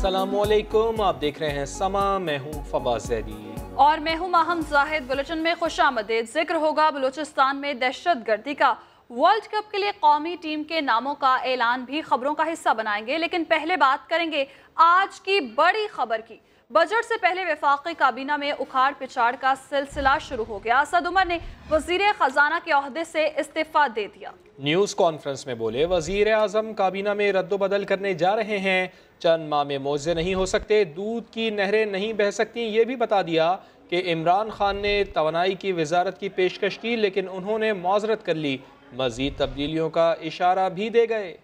अस्सलामुअलैकुम, आप देख रहे हैं समा। मैं हूं फवाद ज़ैदी और मैं हूं माहम जाहिद। बुलेटिन में खुशामदीद। जिक्र होगा बलूचिस्तान में दहशत गर्दी का। वर्ल्ड कप के लिए कौमी टीम के नामों का ऐलान भी खबरों का हिस्सा बनाएंगे, लेकिन पहले बात करेंगे आज की बड़ी खबर की। बजट से पहले वफाकी काबीना में उखाड़ पिछाड़ का सिलसिला शुरू हो गया। असद उमर ने वजीर खजाना के ओहदे से इस्तीफा दे दिया। न्यूज़ कॉन्फ्रेंस में बोले, वजीर आज़म काबीना में रद्दोबदल करने जा रहे हैं। चंद माह में मुआवजे नहीं हो सकते, दूध की नहरें नहीं बह सकती। ये भी बता दिया कि इमरान खान ने तवानाई की वजारत की पेशकश की, लेकिन उन्होंने मुआज़रत कर ली। मज़ीद तब्दीलियों का इशारा भी दे गए।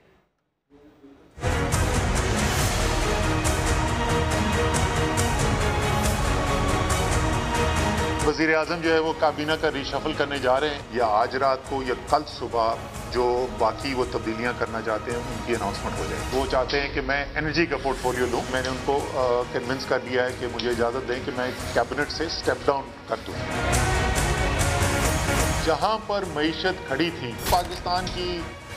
वज़ीर आज़म जो है वो काबीना का रिशफल करने जा रहे हैं, या आज रात को या कल सुबह जो बाकी वो तब्दीलियां करना चाहते हैं उनकी अनाउंसमेंट हो जाए। वो चाहते हैं कि मैं एनर्जी का पोर्टफोलियो लूँ। मैंने उनको कन्विंस कर दिया है कि मुझे इजाज़त दें कि मैं कैबिनेट से स्टेप डाउन कर दूँ। जहाँ पर मईशत खड़ी थी, पाकिस्तान की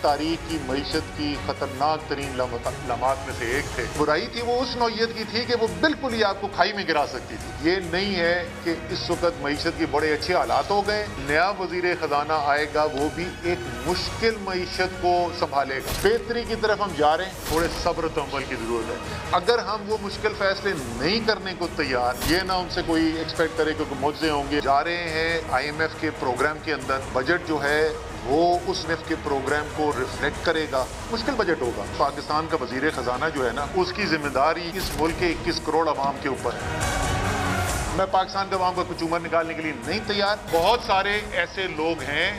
तारीख की मईशत की खतरनाक तरीन लम्हात में से एक थे। बुराई थी वो उस नौयत की थी कि वो बिल्कुल ही आपको खाई में गिरा सकती थी। ये नहीं है कि इस वक्त मईशत के बड़े अच्छे हालात हो गए। नया वजीर खजाना आएगा, वो भी एक मुश्किल मईशत को संभालेगा। बेहतरी की तरफ हम जा रहे हैं, थोड़े सब्र तहम्मुल की जरूरत है। अगर हम वो मुश्किल फैसले नहीं करने को तैयार, ये ना उनसे कोई एक्सपेक्ट करे कि मुआवजे होंगे। जा रहे हैं IMF के प्रोग्राम के अंदर। बजट जो है वो उस IMF के प्रोग्राम को रिफ्लेक्ट करेगा। मुश्किल बजट होगा। पाकिस्तान का वजीर खजाना जो है ना, उसकी जिम्मेदारी इस मुल्क के 21 करोड़ अवाम के ऊपर है। मैं पाकिस्तान के अवाम का कुछ उम्र निकालने के लिए नहीं तैयार। बहुत सारे ऐसे लोग हैं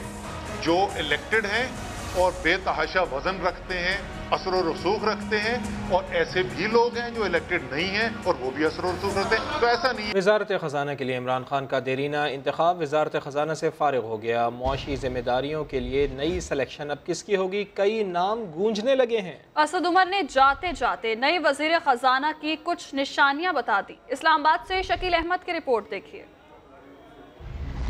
जो इलेक्टेड हैं और बेतहाशा वजन रखते हैं, असर और रसूख रखते हैं, और ऐसे भी लोग हैं जो इलेक्टेड नहीं हैं और वो भी असर और रसूख रखते हैं। तो ऐसा नहीं है। वजारत खजाना के लिए इमरान खान का देरीना इंतखाब। वजारत खजाना से फारिग हो गया। मुआशी जिम्मेदारियों के लिए नई सिलेक्शन अब किसकी होगी? कई नाम गूंजने लगे हैं। असद उमर ने जाते जाते नए वजीर खजाना की कुछ निशानियां बता दी। इस्लामाबाद से शकील अहमद की रिपोर्ट देखिए।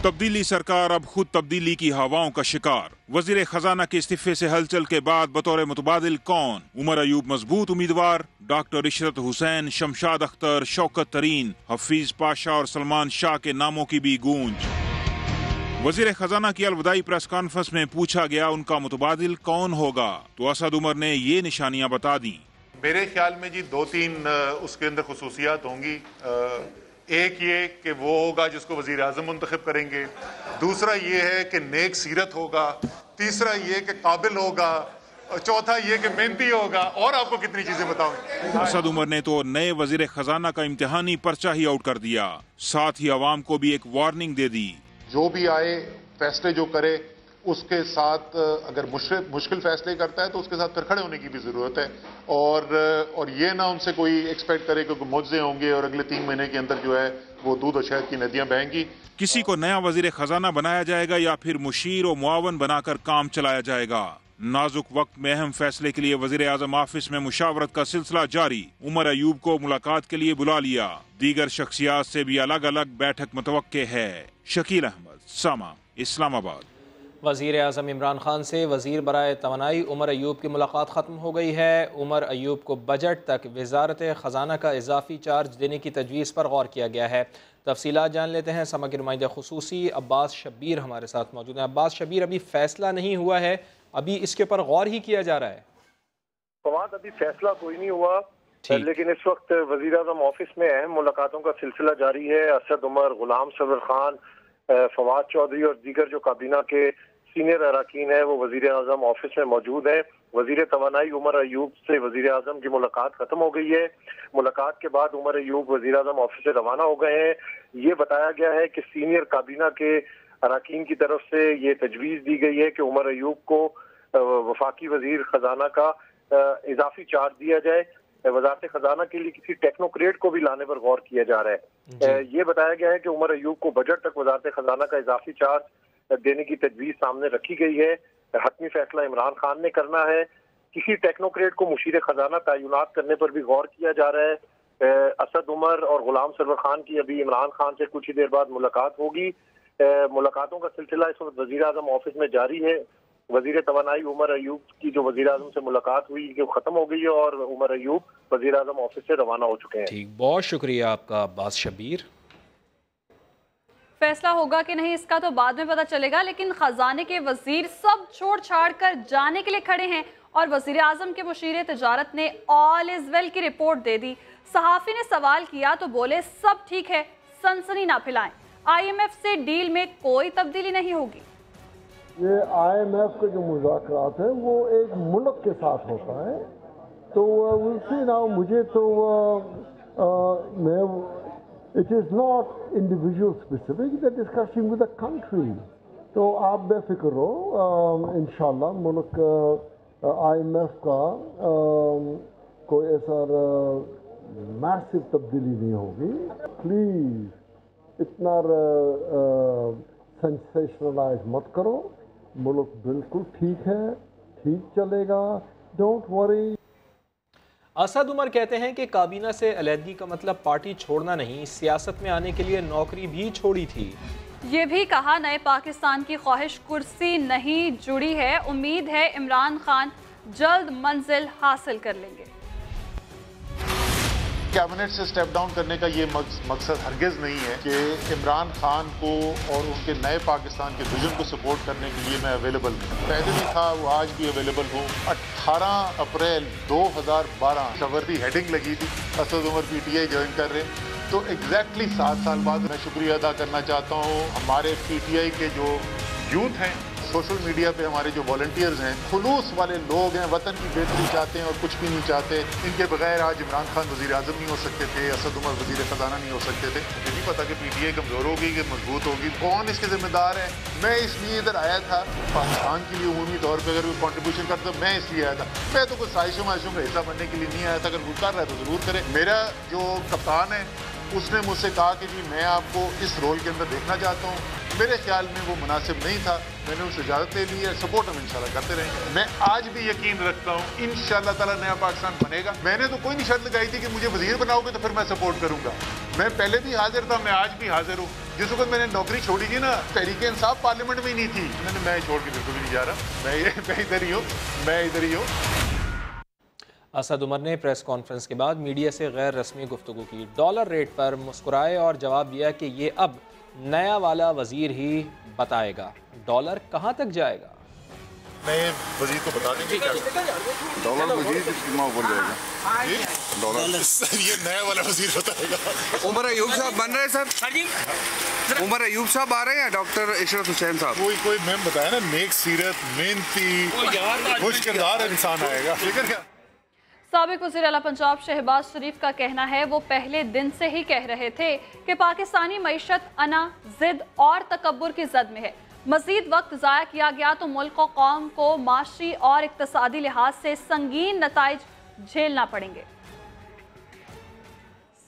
तब्दीली सरकार अब खुद तब्दीली की हवाओं का शिकार। वजीर खजाना के इस्तीफे से हलचल के बाद बतौर मुतबादिल कौन? उमर अयूब मजबूत उम्मीदवार, डॉक्टर इशरत हुसैन, शमशाद अख्तर, शौकत तरीन, हफीज पाशा और सलमान शाह के नामों की भी गूंज। वजीर खजाना की अलविदाई प्रेस कॉन्फ्रेंस में पूछा गया उनका मुतबादिल कौन होगा, तो असद उमर ने ये निशानियां बता दी। मेरे ख्याल में जी 2-3 उसके अंदर खुसूसियात होंगी। एक ये कि वो होगा जिसको वजीर आज़म मुंतखब करेंगे। दूसरा ये है कि नेक सीरत होगा। तीसरा ये कि काबिल होगा। और चौथा ये कि मेहनती होगा। और आपको कितनी चीजें बताऊं। असद उमर ने तो नए वजीर खजाना का इम्तिहानी पर्चा ही आउट कर दिया। साथ ही अवाम को भी एक वार्निंग दे दी। जो भी आए, फैसले जो करे, उसके साथ अगर मुश्किल फैसले करता है तो उसके साथ फिर खड़े होने की भी जरूरत है। और ये ना उनसे कोई एक्सपेक्ट करे कि मुआवजे होंगे और अगले 3 महीने के अंदर जो है वो दूध और शहद की नदियां बहेंगी। किसी को नया वजीर खजाना बनाया जाएगा या फिर मुशीर और मुआवन बनाकर काम चलाया जाएगा। नाजुक वक्त में अहम फैसले के लिए वजीर आजम ऑफिस में मुशावरत का सिलसिला जारी। उमर अयूब को मुलाकात के लिए बुला लिया। दीगर शख्सियात से भी अलग अलग बैठक मुतवक्के है। शकील अहमद, समा, इस्लामाबाद। वज़ीर आज़म इमरान खान से वज़ीर बराए तवानाई उमर अयूब की मुलाकात ख़त्म हो गई है। उमर अयूब को बजट तक वज़ारत ख़जाना का इजाफ़ी चार्ज देने की तजवीज़ पर गौर किया गया है। तफसीलात जान लेते हैं। समा के नुमाइंदा खुसूसी अब्बास शब्बीर हमारे साथ मौजूद हैं। अब्बास शब्बीर, अभी फ़ैसला नहीं हुआ है, अभी इसके ऊपर गौर ही किया जा रहा है। फवाद, अभी फैसला कोई नहीं हुआ, लेकिन इस वक्त वज़ीर आज़म ऑफिस में अहम मुलाकातों का सिलसिला जारी है। असद उमर, गुलाम सरवर खान, फवाद चौधरी और दीगर जो काबीना के सीनियर अराकीन है वो वजीर आज़म ऑफिस में मौजूद है। वजीर तवानाई उमर अयूब से वजीर आज़म की मुलाकात खत्म हो गई है। मुलाकात के बाद उमर अयूब वजीर आज़म ऑफिस से रवाना हो गए हैं। ये बताया गया है कि सीनियर काबीना के अराकीन की तरफ से ये तजवीज़ दी गई है कि उमर अयूब को वफाकी वजीर खजाना का इजाफी चार्ज दिया जाए। वजारत खजाना के लिए किसी टेक्नोक्रेट को भी लाने पर गौर किया जा रहा है। ये बताया गया है कि उमर अयूब को बजट तक वजारत खजाना का इजाफी चार्ज देने की तजवीज सामने रखी गई है। हतमी फैसला इमरान खान ने करना है। किसी टेक्नोक्रेट को मुशीर खजाना तैनात करने पर भी गौर किया जा रहा है। असद उमर और गुलाम सरवर खान की अभी इमरान खान से कुछ ही देर बाद मुलाकात होगी। मुलाकातों का सिलसिला इस वक्त वजीर आज़म ऑफिस में जारी है। वजीर तवानाई उमर अयूब की जो वजीर आजम से मुलाकात हुई कि खत्म हो गई है और उमर अयूब वजीर आजम ऑफिस से रवाना हो चुके हैं। ठीक, बहुत शुक्रिया आपका अब्बास शबीर। फैसला होगा कि नहीं इसका तो बाद में पता चलेगा, लेकिन खजाने के वजीर सब छोड़ छाड़ कर जाने के लिए खड़े हैं और वजीर आजम के मुशीर तिजारत ने ऑल इज वेल की रिपोर्ट दे दी। सहाफ़ी ने सवाल किया तो बोले सब ठीक है, सनसनी ना फैलाएं, IMF से डील में कोई तब्दीली नहीं होगी। ये IMF के जो मुज़ाकरात हैं वो एक मुल्क के साथ होता है, तो उसी ना मुझे तो मैं it is not individual specific, the discussion with the country. तो आप बेफिक्र हो, इंशाल्लाह मुल्क IMF का कोई ऐसा मैसिव तब्दीली नहीं होगी। प्लीज़ इतना सेंसेशनलाइज मत करो, मुल्क बिल्कुल ठीक है, ठीक चलेगा, डोंट वरी। असद उमर कहते हैं कि काबीना से अलहदगी का मतलब पार्टी छोड़ना नहीं, सियासत में आने के लिए नौकरी भी छोड़ी थी। ये भी कहा नए पाकिस्तान की ख्वाहिश कुर्सी नहीं जुड़ी है, उम्मीद है इमरान खान जल्द मंजिल हासिल कर लेंगे। कैबिनेट से स्टेप डाउन करने का ये मकसद हरगिज नहीं है कि इमरान खान को और उनके नए पाकिस्तान के विजन को सपोर्ट करने के लिए मैं अवेलेबल नहीं, पहले भी था, वो आज भी अवेलेबल हूँ। 18 अप्रैल 2012 सवर्दी हेडिंग लगी थी, असद उमर PTI ज्वाइन कर रहे हैं, तो एग्जैक्टली 7 साल बाद मैं शुक्रिया अदा करना चाहता हूँ हमारे PTI के जो यूथ हैं, सोशल मीडिया पे हमारे जो वॉलंटियर्स हैं, खुलूस वाले लोग हैं, वतन की बेहतरी चाहते हैं और कुछ भी नहीं चाहते। इनके बगैर आज इमरान खान वजीर आजम नहीं हो सकते थे, असद उमर वजीर खजाना नहीं हो सकते थे। मुझे नहीं पता कि PTI कमजोर होगी कि मजबूत होगी, कौन इसके जिम्मेदार है। मैं इसलिए इधर आया था पाकिस्तान के लिए उमूमी तौर पर, अगर कोई कॉन्ट्रीब्यूशन करता मैं इसलिए आया था। मैं तो कुछ साजिशों वाजिशों का हिस्सा बनने के लिए नहीं आया था, अगर कोई कर रहा है तो जरूर करे। मेरा जो कप्तान है उसने मुझसे कहा कि जी मैं आपको इस रोल के अंदर देखना चाहता हूँ, मेरे ख्याल में वो मुनासिब नहीं था, मैंने उससे इजाज़त ले ली है, सपोर्ट हम इंशाल्लाह करते रहेंगे। मैं आज भी यकीन रखता हूँ इंशाल्लाह ताला नया पाकिस्तान बनेगा। मैंने तो कोई नहीं शर्त लगाई थी कि मुझे वजीर बनाओगे तो फिर मैं सपोर्ट करूंगा, मैं पहले भी हाजिर था, मैं आज भी हाजिर हूँ। जिस वक्त मैंने नौकरी छोड़ी थी ना, तहरीक इंसाफ पार्लियामेंट में ही नहीं थी, मैं छोड़ के बिल्कुल भी नहीं जा रहा, मैं इधर ही हूँ, मैं इधर ही हूँ। असद उमर ने प्रेस कॉन्फ्रेंस के बाद मीडिया से गैर रस्मी गुफ्तगू की, डॉलर रेट पर मुस्कुराए और जवाब दिया कि ये अब नया वाला वजीर ही बताएगा डॉलर कहां तक जाएगा। नए वजीर को बता देंगे क्या डॉलर वजीर किसकी माँ ऊपर जाएगा, डॉलर ये नया वाला वजीर बताएगा। उमर अयूब साहब बन रहे हैं सर, उमर अयूब साहब आ रहे हैं, डॉक्टर इशरत हुसैन साहब। कोई मैम बताया ना, नेक सीरत, मेहनती, खुश किरदार इंसान आएगा, ठीक है क्या। साबिक वज़ीर आला पंजाब शहबाज शरीफ का कहना है वो पहले दिन से ही कह रहे थे कि पाकिस्तानी मईशत अना, जिद और तकब्बुर की जद में है। मजीद वक्त ज़ाया किया गया तो मुल्क और कौम को माशी और इक्तसादी लिहाज से संगीन नताइज झेलना पड़ेंगे।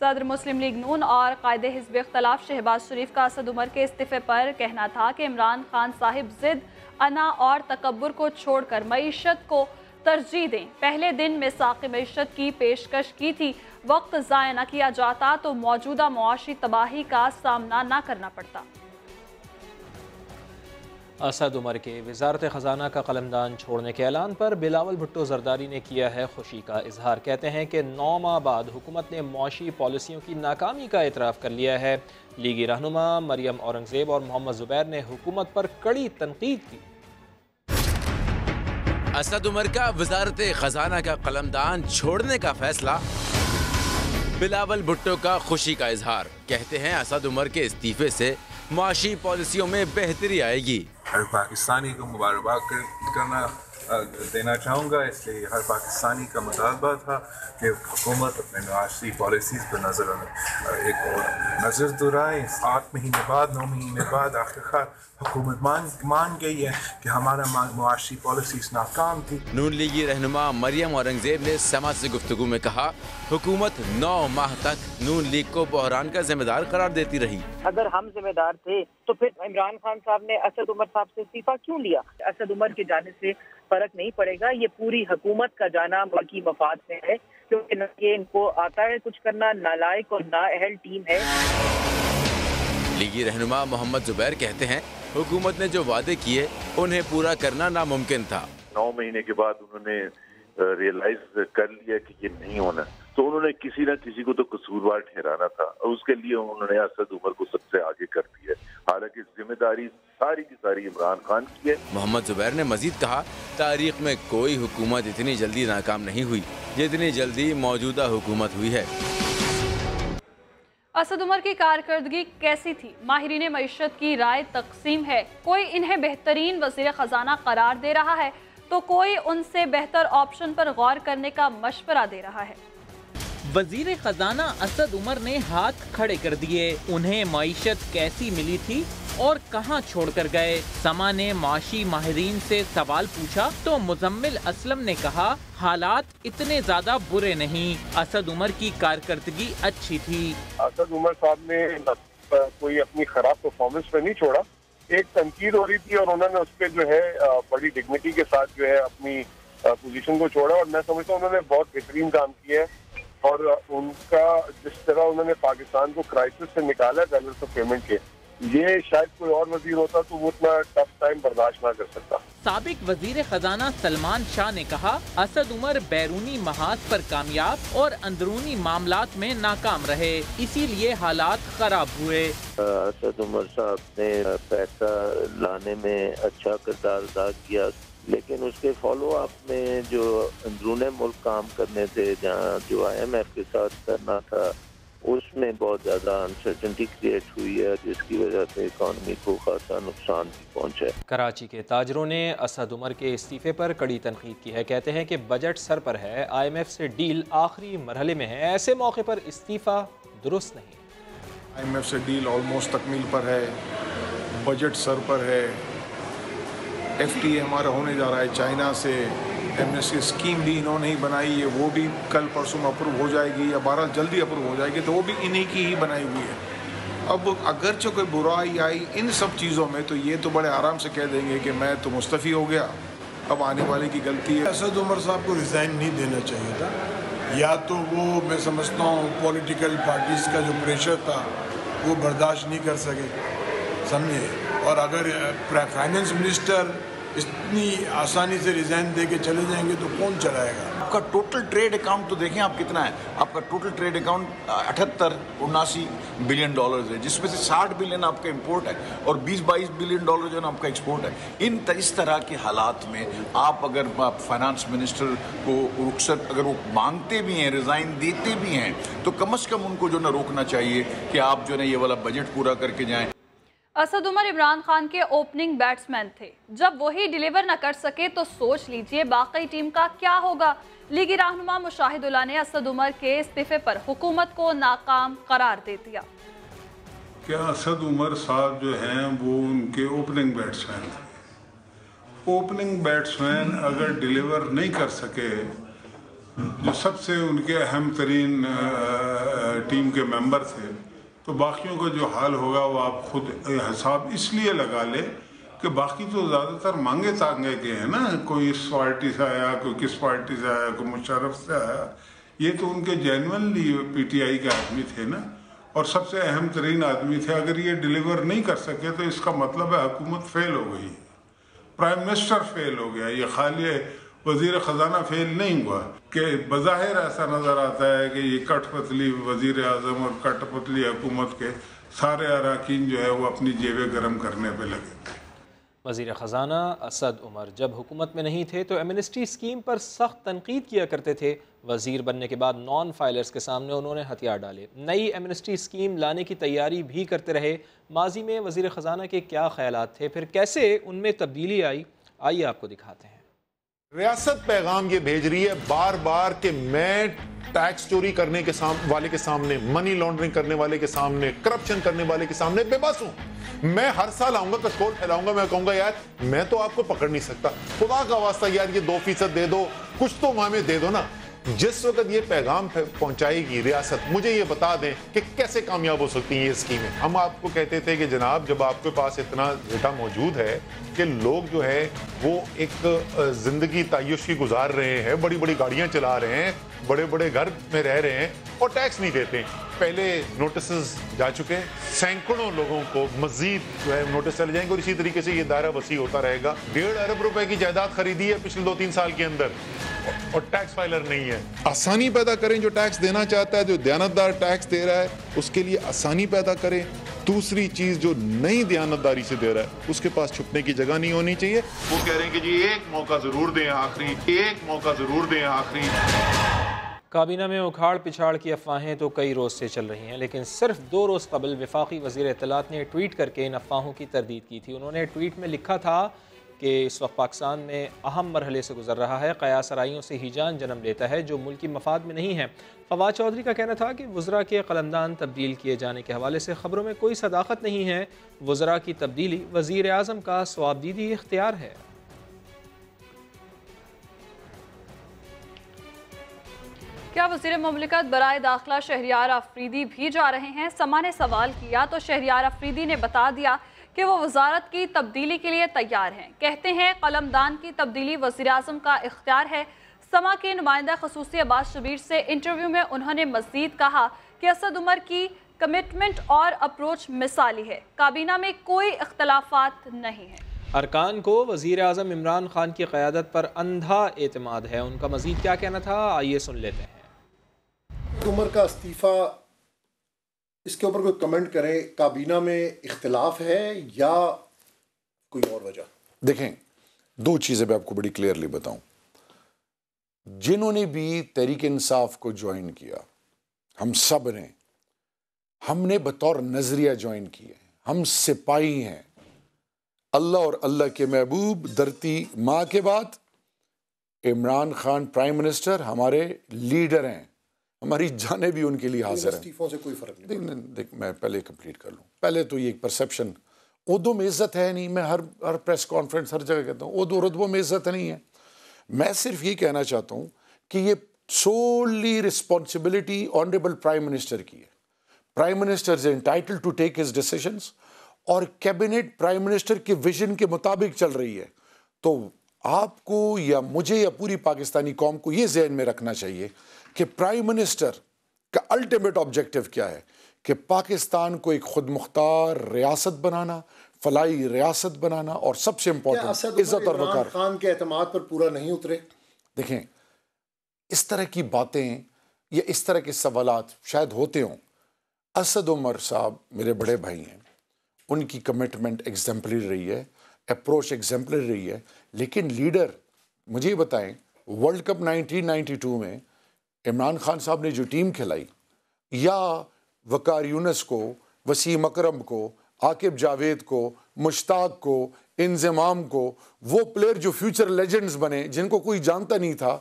सदर मुस्लिम लीग नून और कायदे हिज़्ब इख्तलाफ शहबाज शरीफ का असद उमर के इस्तीफे पर कहना था कि इमरान खान साहिब जिद, अना और तकब्बुर को छोड़कर मईशत को तरजीह दें। पहले दिन में साक़ मईशत की पेशकश की थी, वक्त ज़ाया न किया जाता तो मौजूदा मुआशी तबाही का सामना न करना पड़ता। असद उमर के वज़ारत ख़जाना का कलमदान छोड़ने के ऐलान पर बिलावल भुट्टो जरदारी ने किया है खुशी का इजहार। कहते हैं कि 9 माह बाद हुकूमत ने मुआशी पॉलिसियों की नाकामी का एतराफ़ कर लिया है। लीगी रहनुमा मरियम औरंगज़ेब और मोहम्मद ज़ुबैर ने हुकूमत पर कड़ी तनकीद की। असद उमर का वज़ारत ख़जाना का कलमदान छोड़ने का फैसला, बिलावल भुट्टो का खुशी का इजहार। कहते हैं असद उमर के इस्तीफे से मुआशी पॉलिसियों में बेहतरी आएगी। हर पाकिस्तानी को मुबारकबाद करना देना चाहूँगा, इसलिए हर पाकिस्तानी का मुतालबा था कि हुकूमत अपने मुआशी पॉलिसीज़ पर नज़र दोहराए। 8 महीने बाद 9 महीने बाद आखिरकार हुकूमत मान गई है कि हमारा मुआशी पॉलिसीज़ नाकाम थी। नून लीगी रहनुमा मरियम औरंगज़ेब ने समा से गुफ्तगू में कहा, हुकूमत 9 माह तक नून लीग को बहरान का जिम्मेदार करार देती रही। अगर हम जिम्मेदार थे तो फिर इमरान खान साहब ने असद उमर साहब से इस्तीफा क्यों लिया? असद उमर के जाने से फर्क नहीं पड़ेगा, ये पूरी हुकूमत का जाना मुल्की मफाद में है, क्योंकि न ये इनको आता है कुछ करना, नालायक और नाअहल टीम है। लीगी रहनुमा मोहम्मद ज़ुबैर कहते हैं हुकूमत ने जो वादे किए उन्हें पूरा करना नामुमकिन था। 9 महीने के बाद उन्होंने रियलाइज कर लिया कि ये नहीं होना, तो उन्होंने किसी न किसी को तो कसूरवार ठहराना था और उसके लिए उन्होंने असद उमर को सबसे आगे कर दिया। हालांकि जिम्मेदारी सारी की सारी इमरान खान की है। मोहम्मद जुबैर ने मजीद कहा, तारीख में कोई हुकूमत इतनी जल्दी नाकाम नहीं हुई जितनी जल्दी मौजूदा हुकूमत हुई है। असद उमर की कारकर्दगी कैसी थी? माहिरीन मईशत की राय तकसीम है। कोई इन्हें बेहतरीन वज़ीर ख़जाना करार दे रहा है तो कोई उनसे बेहतर ऑप्शन पर गौर करने का मशवरा दे रहा है। वजीर खजाना असद उमर ने हाथ खड़े कर दिए। उन्हें मईशत कैसी मिली थी और कहां छोड़कर गए? समा ने माशी माहिरीन से सवाल पूछा तो मुजम्मिल असलम ने कहा, हालात इतने ज्यादा बुरे नहीं, असद उमर की कारकर्दगी अच्छी थी। असद उमर साहब ने कोई अपनी खराब परफॉर्मेंस पे नहीं छोड़ा। एक तनकीद हो रही थी और उन्होंने उस पर जो है बड़ी डिग्निटी के साथ जो है अपनी पोजीशन को छोड़ा और मैं समझता हूँ उन्होंने बहुत बेहतरीन काम किया है। और उनका जिस तरह उन्होंने पाकिस्तान को क्राइसिस से निकाला बैलेंस ऑफ पेमेंट के, ये शायद कोई और वजीर होता तो वो इतना टफ टाइम बर्दाश्त ना कर सकता। साबिक वजीर खजाना सलमान शाह ने कहा, असद उमर बैरूनी महाज पर कामयाब और अंदरूनी मामलात में नाकाम रहे, इसीलिए हालात खराब हुए। असद उमर साहब ने पैसा लाने में अच्छा किरदार अदा किया, लेकिन उसके फॉलो अप में जो अंदरूनी मुल्क काम करने थे, जहाँ जो IMF के साथ करना था, उसमें बहुत ज़्यादा अनसर्टेनिटी क्रिएट हुई है, जिसकी वजह से इकॉनमी को खासा नुकसान भी पहुंचा है। कराची के ताजरों ने असद उमर के इस्तीफे पर कड़ी तनकीद की है। कहते हैं कि बजट सर पर है, IMF से डील आखिरी मरहले में है, ऐसे मौके पर इस्तीफा दुरुस्त नहीं। IMF से डील ऑलमोस्ट तकमील पर है, बजट सर पर है, FTA हमारा होने जा रहा है चाइना से, एमनेस्टी स्कीम भी इन्होंने ही बनाई है, वो भी कल परसों में अप्रूव हो जाएगी या 12 जल्दी अप्रूव हो जाएगी, तो वो भी इन्हीं की ही बनाई हुई है। अब अगरचे कोई बुराई आई इन सब चीज़ों में तो ये तो बड़े आराम से कह देंगे कि मैं तो मुस्तफ़ी हो गया, अब आने वाले की गलती है। असद उमर साहब को रिज़ाइन नहीं देना चाहिए था, या तो वो मैं समझता हूँ पॉलिटिकल पार्टीज़ का जो प्रेशर था वो बर्दाश्त नहीं कर सके, समझे, और अगर फाइनेंस मिनिस्टर इतनी आसानी से रिजाइन दे के चले जाएंगे तो कौन चलाएगा? आपका टोटल ट्रेड अकाउंट तो देखें आप कितना है। आपका total trade account 78-79 billion dollars है, जिसमें से 60 बिलियन आपका इंपोर्ट है और 20-22 बिलियन डॉलर जो है आपका एक्सपोर्ट है। इस तरह के हालात में आप अगर फाइनेंस मिनिस्टर को रुखसत अगर वो मांगते भी हैं, रिजाइन देते भी हैं, तो कम से कम उनको जो ना रोकना चाहिए कि आप जो है ये वाला बजट पूरा करके जाएं। असद उमर इमरान खान के ओपनिंग बैट्समैन थे, जब वही डिलीवर न कर सके तो सोच लीजिए बाकी टीम का क्या होगा। लीगी रहनुमा मुशाहिदुल्लाह ने असद उमर के इस्तीफे पर हुकूमत को नाकाम करार दे दिया। क्या असद उमर साहब जो हैं वो उनके ओपनिंग बैट्समैन थे? ओपनिंग बैट्समैन अगर डिलीवर नहीं कर सके, जो सबसे उनके अहम तरीन टीम के मेंबर थे, तो बाकियों का जो हाल होगा वो आप खुद हिसाब इसलिए लगा ले कि बाकी तो ज़्यादातर मांगे तांगे के हैं ना, कोई इस पार्टी से आया, कोई किस पार्टी से आया, कोई मुशर्रफ से आया, ये तो उनके जेन्युइनली PTI के आदमी थे ना, और सबसे अहम तरीन आदमी थे। अगर ये डिलीवर नहीं कर सके तो इसका मतलब है हुकूमत फेल हो गई, प्राइम मिनिस्टर फेल हो गया। ये खाली वजीर ख़जाना फेल नहीं हुआ कि बज़ाहिर ऐसा नज़र आता है कि ये कठपुतली वजीर आज़म और कठपुतली हुकूमत के सारे अरकान जो है वो अपनी जेबें गर्म करने पे लगे। वज़ीर ख़जाना असद उमर जब हुकूमत में नहीं थे तो एमनेस्टी स्कीम पर सख्त तनकीद किया करते थे। वज़ीर बनने के बाद नॉन फाइलर्स के सामने उन्होंने हथियार डाले, नई एमनेस्टी स्कीम लाने की तैयारी भी करते रहे। माजी में वज़ीर ख़जाना के क्या ख्यालात थे, फिर कैसे उनमें तब्दीली आई, आइए आपको दिखाते हैं। रियासत पैगाम ये भेज रही है बार बार कि मैं टैक्स चोरी करने के वाले के सामने, मनी लॉन्ड्रिंग करने वाले के सामने, करप्शन करने वाले के सामने बेबस हूं। मैं हर साल आऊंगा, कशकोल फैलाऊंगा, मैं कहूंगा यार मैं तो आपको पकड़ नहीं सकता, खुदा का वास्ता यार ये 2% दे दो, कुछ तो हमें दे दो ना। जिस वक्त ये पैगाम पहुंचाएगी रियासत, मुझे ये बता दें कि कैसे कामयाब हो सकती हैं ये स्कीमें। हम आपको कहते थे कि जनाब जब आपके पास इतना डेटा मौजूद है कि लोग जो है वो एक जिंदगी तायुश की गुजार रहे हैं, बड़ी बड़ी गाड़ियां चला रहे हैं, बड़े बड़े घर में रह रहे हैं और टैक्स नहीं देते। पहले नोटिस जा चुके हैं, सैकड़ों लोगों को मजीद जो है नोटिस चले जाएंगे और इसी तरीके से ये दायरा वसी होता रहेगा। 1.5 अरब रुपए की जायदाद खरीदी है पिछले 2-3 साल के अंदर और टैक्स फाइलर नहीं है। आसानी पैदा करें, जो टैक्स देना चाहता है, जो दयानतदार टैक्स दे रहा है उसके लिए आसानी पैदा करें। दूसरी चीज, जो नई दयानतदारी से दे रहा है उसके पास छुपने की जगह नहीं होनी चाहिए। वो कह रहे हैं कि जी एक मौका जरूर दें आखिरी, एक मौका जरूर दें आखिरी। काबीना में उखाड़ पिछाड़ की अफवाहें तो कई रोज़ से चल रही हैं, लेकिन सिर्फ 2 रोज़ कबल वफाकी वज़ीर इत्तलात ने ट्वीट करके इन अफवाहों की तरदीद की थी। उन्होंने ट्वीट में लिखा था कि इस वक्त पाकिस्तान में अहम मरहले से गुजर रहा है, क़यास आराइयों से हिजान जन्म लेता है जो मुल्की मफाद में नहीं है। फवाद चौधरी का कहना था कि वज़रा के क़लमदान तब्दील किए जाने के हवाले से ख़बरों में कोई सदाकत नहीं है। वज़रा की तब्दीली वज़ीर आज़म का स्वाबदीदी इख्तियार है। क्या वज़ीर मुमलिकत बराए दाखिला शहरियार अफरीदी भी जा रहे हैं? समा ने सवाल किया तो शहरियार अफरीदी ने बता दिया कि वो वजारत की तब्दीली के लिए तैयार हैं। कहते हैं कलमदान की तब्दीली वज़ीर आज़म का इख्तियार है। समा के नुमाइंदा खसूसी अब्बास शबीर से इंटरव्यू में उन्होंने मज़ीद कहा कि असद उमर की कमिटमेंट और अप्रोच मिसाली है, काबीना में कोई इख्तलाफात नहीं है। अरकान को वज़ीर आज़म इमरान खान की क़यादत पर अंधा एतमाद है। उनका मज़ीद क्या कहना था, आइए सुन लेते हैं। उमर का इस्तीफ़ा, इसके ऊपर कोई कमेंट करें। काबीना में इख्तिलाफ है या कोई और वजह? देखें, 2 चीज़ें मैं आपको बड़ी क्लियरली बताऊं। जिन्होंने भी तहरीक इंसाफ को ज्वाइन किया, हम सब ने, हमने बतौर नजरिया ज्वाइन किए। हम सिपाही हैं। अल्लाह और अल्लाह के महबूब धरती माँ के बाद इमरान खान प्राइम मिनिस्टर हमारे लीडर हैं। हमारी जाने भी उनके लिए हाजिर हैं। इस्तीफों से कोई फर्क नहीं। देख, मैं पहले कंप्लीट कर लूँ। पहले तो ये एक परसेप्शन, उर्दू में इज्जत है नहीं। मैं हर प्रेस कॉन्फ्रेंस हर जगह कहता हूँ उर्दू रुतबों में इज्जत नहीं है। मैं सिर्फ ये कहना चाहता हूँ कि ये solely responsibility honourable prime minister की है। Prime minister is entitled to take his decisions और कैबिनेट प्राइम मिनिस्टर के विजन के मुताबिक चल रही है। तो आपको या मुझे या पूरी पाकिस्तानी कौम को ये ज़हन में रखना चाहिए कि प्राइम मिनिस्टर का अल्टीमेट ऑब्जेक्टिव क्या है, कि पाकिस्तान को एक खुद मुख्तार रियासत बनाना, फलाई रियासत बनाना, और सबसे इम्पोर्टेंट इज्जत और वक़ार। खान के एतमाद पर पूरा नहीं उतरे। देखें, इस तरह की बातें या इस तरह के सवालात शायद होते हों। असद उमर साहब मेरे बड़े भाई हैं, उनकी कमिटमेंट एग्जाम्पलरी रही है, अप्रोच एग्जाम्पलरी रही है। लेकिन लीडर, मुझे बताएं, वर्ल्ड कप 1992 में इमरान खान साहब ने जो टीम खिलाई, या वकार यूनस को, वसीम अकरम को, आकिब जावेद को, मुश्ताक को, इंजमाम को, वो प्लेयर जो फ्यूचर लेजेंड्स बने जिनको कोई जानता नहीं था,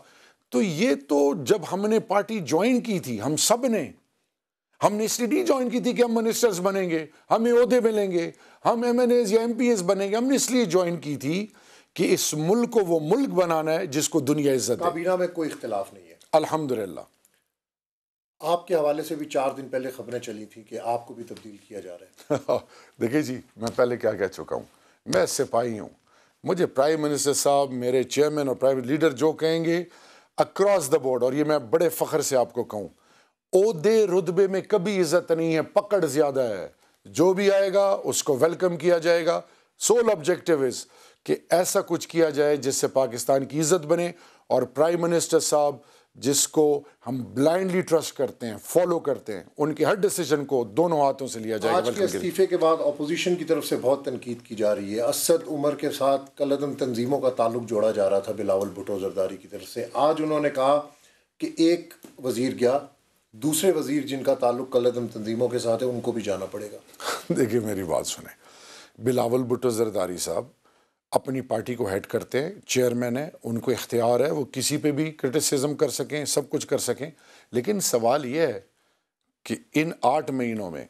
तो ये तो जब हमने पार्टी ज्वाइन की थी, हम सब ने, हमने इसलिए नहीं ज्वाइन की थी कि हम मिनिस्टर्स बनेंगे, हमें ओहदे मिलेंगे, हम MNAs या MPs बनेंगे। हमने इसलिए ज्वाइन की थी कि इस मुल्क को वो मुल्क बनाना है जिसको दुनिया इज्जत दे। काबीना में कोई इख्तिलाफ नहीं है, अल्हम्दुलिल्लाह। आपके हवाले से भी 4 दिन पहले खबरें चली थी कि आपको भी तब्दील किया जा रहा है। देखिए जी, मैं पहले क्या कह चुका हूँ, मैं सिपाही हूँ। मुझे प्राइम मिनिस्टर साहब, मेरे चेयरमैन और प्राइम लीडर जो कहेंगे अक्रॉस द बोर्ड, और ये मैं बड़े फ़ख्र से आपको कहूँ, ओहदे रुतबे में कभी इज्जत नहीं है, पकड़ ज़्यादा है। जो भी आएगा उसको वेलकम किया जाएगा। सोल ऑब्जेक्टिव इज़ कि ऐसा कुछ किया जाए जिससे पाकिस्तान की इज्जत बने, और प्राइम मिनिस्टर साहब जिसको हम ब्लाइंडली ट्रस्ट करते हैं, फॉलो करते हैं, उनके हर डिसीजन को दोनों हाथों से लिया जाएगा। आज के इस्तीफे के बाद अपोजिशन की तरफ से बहुत तनकीद की जा रही है। असद उमर के साथ कलअदम तंजीमों का ताल्लुक जोड़ा जा रहा था बिलावल भुट्टो जरदारी की तरफ से। आज उन्होंने कहा कि एक वजीर गया, दूसरे वजीर जिनका ताल्लुक कलअदम तंजीमों के साथ है उनको भी जाना पड़ेगा। देखिए, मेरी बात सुने, बिलावल भुट्टो जरदारी साहब अपनी पार्टी को हेड करते हैं, चेयरमैन है, उनको इख्तियार है वो किसी पे भी क्रिटिसिज्म कर सकें, सब कुछ कर सकें। लेकिन सवाल ये है कि इन 8 महीनों में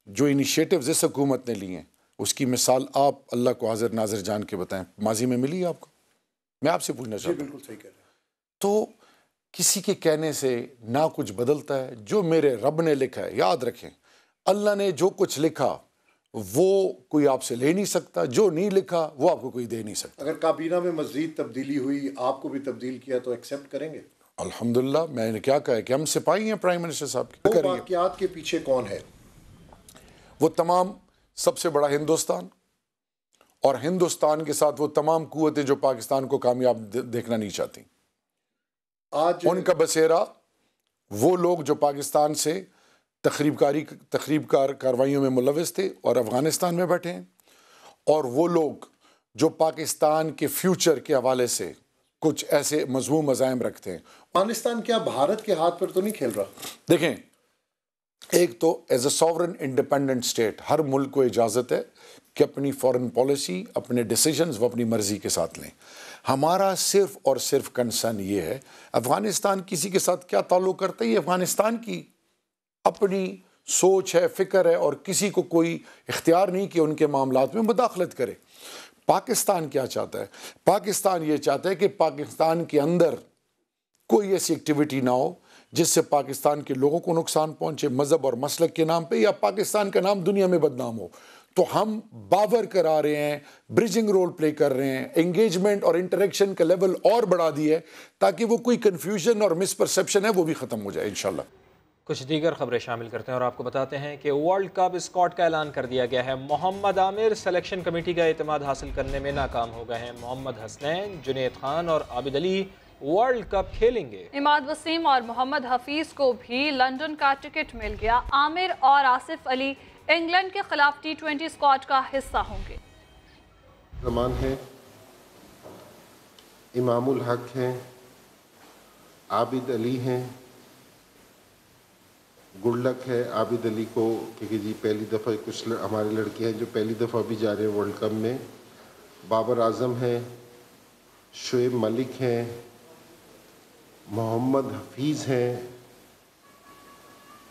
जो इनिशिएटिव्स इस हुकूमत ने लिए हैं, उसकी मिसाल आप अल्लाह को हाजिर नाजिर जान के बताएं, माजी में मिली है आपको? मैं आपसे पूछना चाहता हूँ। बिल्कुल सही कह रहे हैं। तो किसी के कहने से ना कुछ बदलता है। जो मेरे रब ने लिखा है, याद रखें, अल्लाह ने जो कुछ लिखा वो कोई आपसे ले नहीं सकता, जो नहीं लिखा वो आपको कोई दे नहीं सकता। अगर काबीना में मज़ीद तब्दीली हुई, आपको भी तब्दील किया, तो एक्सेप्ट करेंगे? अल्हम्दुलिल्लाह, मैंने क्या कहा कि हम सिपाही हैं प्राइम मिनिस्टर साहब के। वो वाक़यात के पीछे कौन है? वो तमाम सबसे बड़ा हिंदुस्तान, और हिंदुस्तान के साथ वो तमाम कुव्वतें जो पाकिस्तान को कामयाब देखना नहीं चाहती। आज उनका बसेरा वो लोग जो पाकिस्तान से तखरीबकार कार्रवाइयों में मुलविस थे और अफ़गानिस्तान में बैठे हैं, और वो लोग जो पाकिस्तान के फ्यूचर के हवाले से कुछ ऐसे मज़मूम मज़ाहिम रखते हैं। अफगानिस्तान क्या भारत के हाथ पर तो नहीं खेल रहा? देखें, एक तो as a sovereign independent state हर मुल्क को इजाज़त है कि अपनी फॉरेन पॉलिसी, अपने डिसीजंस वो अपनी मर्ज़ी के साथ लें। हमारा सिर्फ और सिर्फ कंसर्न ये है, अफ़गानिस्तान किसी के साथ क्या ताल्लुक़ करता है, ये अफ़गानिस्तान की अपनी सोच है, फ़िक्र है, और किसी को कोई इख्तियार नहीं कि उनके मामलात में मुदाखलत करे। पाकिस्तान क्या चाहता है? पाकिस्तान ये चाहता है कि पाकिस्तान के अंदर कोई ऐसी एक्टिविटी ना हो जिससे पाकिस्तान के लोगों को नुकसान पहुंचे, मज़हब और मसलक के नाम पे, या पाकिस्तान का नाम दुनिया में बदनाम हो। तो हम बावर करा रहे हैं, ब्रिजिंग रोल प्ले कर रहे हैं, एंगेजमेंट और इंटरेक्शन का लेवल और बढ़ा दिया है ताकि वो कोई कन्फ्यूजन और मिसपरसेप्शन है वो भी ख़त्म हो जाए इंशाल्लाह। कुछ दीगर खबरें शामिल करते हैं और आपको बताते हैं कि वर्ल्ड कप स्क्वाड का ऐलान कर दिया गया है। मोहम्मद आमिर सिलेक्शन कमेटी का एतमाद हासिल करने में नाकाम हो गए हैं। मोहम्मद हसनैन, जुनैद खान और आबिद अली वर्ल्ड कप खेलेंगे। इमाद वसीम और मोहम्मद हफीज को भी लंदन का टिकट मिल गया। आमिर और आसिफ अली इंग्लैंड के खिलाफ T20 स्क्वाड का हिस्सा होंगे। रमान है, इमामुल हक हैं, आबिद अली हैं। गुड लक है आबिद अली को, क्योंकि जी पहली दफ़ा कुछ हमारे लड़के हैं जो पहली दफ़ा भी जा रहे हैं वर्ल्ड कप में। बाबर आजम हैं, शुएब मलिक हैं, मोहम्मद हफीज़ हैं।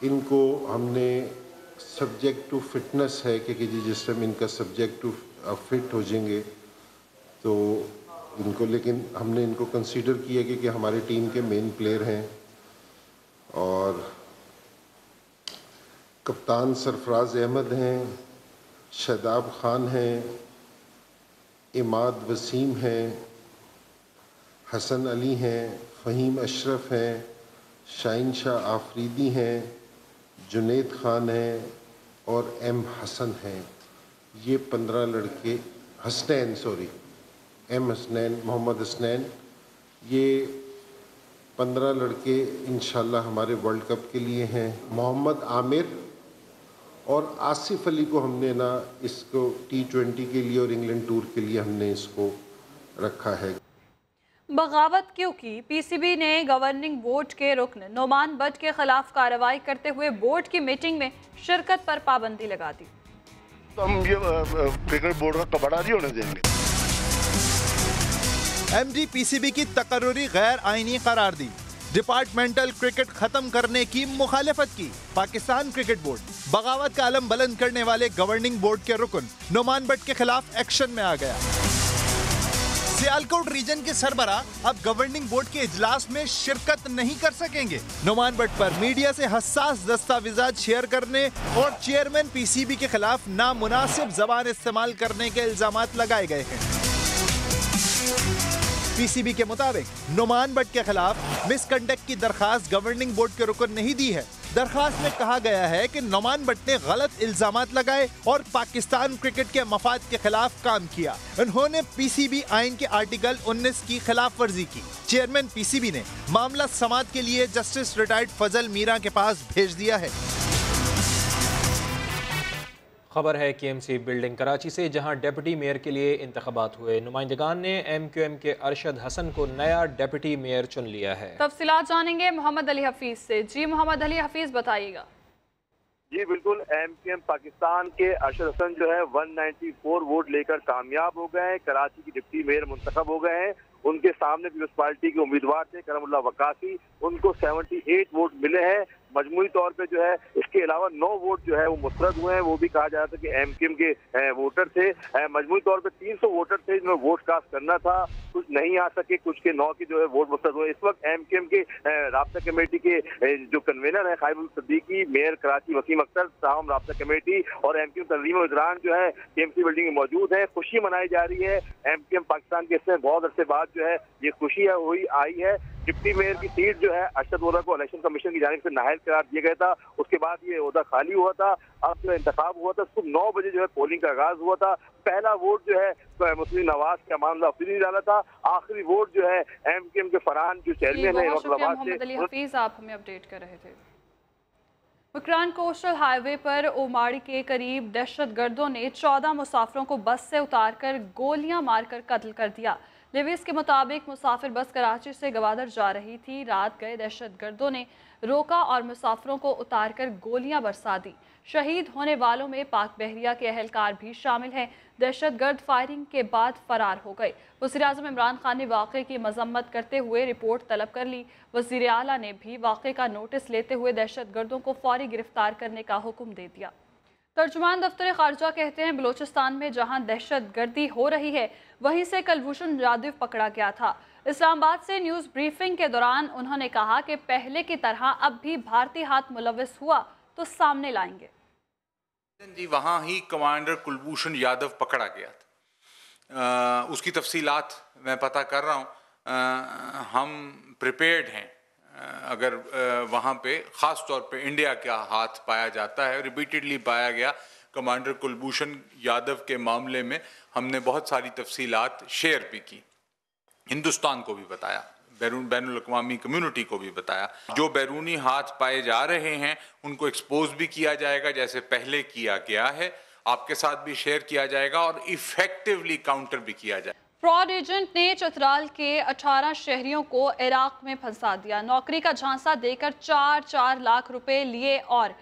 इनको हमने सब्जेक्ट टू फिटनेस है, क्योंकि जी जिस टाइम इनका सब्जेक्ट टू फिट हो जाएंगे तो इनको, लेकिन हमने इनको कंसीडर किया कि हमारी टीम के मेन प्लेयर हैं। और कप्तान सरफराज अहमद हैं, शादाब खान हैं, इमाद वसीम हैं, हसन अली हैं, फ़हीम अशरफ हैं, शाहीन शाह आफरीदी हैं, जुनैद खान हैं और एम हसन हैं। ये 15 लड़के, हसनैन सॉरी, एम हसनैन, मोहम्मद हसनैन, ये 15 लड़के इंशाल्लाह हमारे वर्ल्ड कप के लिए हैं। मोहम्मद आमिर और आसिफ अली को हमने ना इसको T20 के लिए और इंग्लैंड टूर के लिए हमने इसको रखा है। बगावत क्यों की? पीसीबी ने गवर्निंग बोर्ड के रुकन नोमान बट के खिलाफ कार्रवाई करते हुए बोर्ड की मीटिंग में शिरकत पर पाबंदी लगा दी। तो हम ये क्रिकेट बोर्ड का कबाड़ा नहीं होने देंगे। एमडी पीसीबी की तकर्रुरी गैर आईनी करार दी, डिपार्टमेंटल क्रिकेट खत्म करने की मुखालिफत की। पाकिस्तान क्रिकेट बोर्ड बगावत का अलम बुलंद करने वाले गवर्निंग बोर्ड के रुकन नोमान बट के खिलाफ एक्शन में आ गया। सियालकोट रीजन के सरबराह अब गवर्निंग बोर्ड के इजलास में शिरकत नहीं कर सकेंगे। नोमान बट पर मीडिया से हसास दस्तावेजात शेयर करने और चेयरमैन पीसीबी के खिलाफ नामुनासिब जबान इस्तेमाल करने के इल्जामात लगाए गए हैं। पीसीबी के मुताबिक नोमान बट के खिलाफ मिसकंडक्ट की दरखास्त गवर्निंग बोर्ड के रुकन नहीं दी है। दरखास्त में कहा गया है कि नोमान बट ने गलत इल्जामात लगाए और पाकिस्तान क्रिकेट के मफाद के खिलाफ काम किया। उन्होंने पीसीबी आइन के आर्टिकल 19 की खिलाफ वर्जी की। चेयरमैन पीसीबी ने मामला समाअत के लिए जस्टिस रिटायर्ड फजल मीरा के पास भेज दिया है। खबर है केएमसी बिल्डिंग कराची से, जहां डिप्टी मेयर के लिए इंतखाबात हुए। नुमाइंदगान ने एमक्यूएम के अरशद हसन को नया डिप्टी मेयर चुन लिया है। तफसीलात जानेंगे मोहम्मद अली हफीज से। जी मोहम्मद अली हफीज, बताइएगा। जी बिल्कुल, एमक्यूएम पाकिस्तान के अरशद हसन जो है 194 वोट लेकर कामयाब हो गए हैं। कराची की डिप्टी मेयर मुंतखब हो गए हैं। उनके सामने पीपल्स पार्टी के उम्मीदवार थे करमुल्लाह वकासी, उनको 78 वोट मिले हैं मजमूई तौर पे जो है। इसके अलावा 9 वोट जो है वो मुस्तरद हुए हैं। वो भी कहा जा रहा था कि एमक्यूएम के वोटर थे। मजमूई तौर पे 300 वोटर थे जिनमें वोट कास्ट करना था, कुछ नहीं आ सके, कुछ के 9 के जो है वोट मुस्तरद हुए। इस वक्त एमक्यूएम के राब्ता कमेटी के जो कन्वीनर है खालिद सद्दीकी, मेयर कराची वसीम अख्तर, ताहम राब्ता कमेटी और एमक्यूएम तंजीम वज़रान जो है केएमसी बिल्डिंग में मौजूद है। खुशी मनाई जा रही है। एमक्यूएम पाकिस्तान के इसमें बहुत अरसे बाद जो है ये खुशी हुई आई है। डिप्टी मेयर की सीट जो है अरशद वोरा को इलेक्शन कमीशन की जानिब से नाअहल करार दिया गया था। उसके बाद ये ओहदा खाली हुआ था। अब जो इंतखाब हुआ था सुबह 9 बजे जो है पोलिंग का आगाज हुआ था। पहला वोट जो है मुस्लिम नवाज के अमान अल्लाह अफरीदी ने डाला था। आखिरी वोट जो है MKM के फरहान जो चेयरमैन है मोहम्मद अली हफीज, आप हमें अपडेट कर रहे थे। मुकरान कोस्टल हाईवे पर ओमाड़ी के करीब दहशतगर्दों ने 14 मुसाफिरों को बस से उतारकर गोलियां मारकर कत्ल कर दिया। लिविस के मुताबिक मुसाफिर बस कराची से गवादर जा रही थी। रात गए दहशतगर्दों ने रोका और मुसाफिरों को उतारकर गोलियां बरसा दी। शहीद होने वालों में पाक बहरिया के अहलकार भी शामिल हैं। दहशतगर्द फायरिंग के बाद फरार हो गए। वज़ीर-ए-आज़म इमरान खान ने वाक़े की मजम्मत करते हुए रिपोर्ट तलब कर ली। वज़ीर आला ने भी वाक़े का नोटिस लेते हुए दहशतगर्दों को फौरी गिरफ्तार करने का हुक्म दे दिया। तर्जुमान दफ्तर खारजा कहते हैं बलूचिस्तान में जहां दहशत गर्दी हो रही है वहीं से कलभूषण जाधव पकड़ा गया था। इस्लामाबाद से न्यूज़ ब्रीफिंग के दौरान उन्होंने कहा कि पहले की तरह अब भी भारतीय हाथ मुलविस हुआ तो सामने लाएंगे। जी वहाँ ही कमांडर कुलभूषण यादव पकड़ा गया था। उसकी तफसीलात मैं पता कर रहा हूँ। हम प्रिपेयर्ड हैं अगर वहाँ पे ख़ास तौर पे इंडिया का हाथ पाया जाता है। रिपीटेडली पाया गया। कमांडर कुलभूषण यादव के मामले में हमने बहुत सारी तफसीलात शेयर भी की, हिंदुस्तान को भी बताया, बैनुल अक़वामी कम्युनिटी को भी बताया। जो बैरूनी हाथ पाए जा रहे हैं उनको एक्सपोज भी किया जाएगा जैसे पहले किया गया है, आपके साथ भी शेयर किया जाएगा और इफेक्टिवली काउंटर भी किया जाएगा। फ्रॉड एजेंट ने चतराल के 18 शहरियों को इराक में फंसा दिया। नौकरी का झांसा देकर 4-4 लाख रुपए लिए और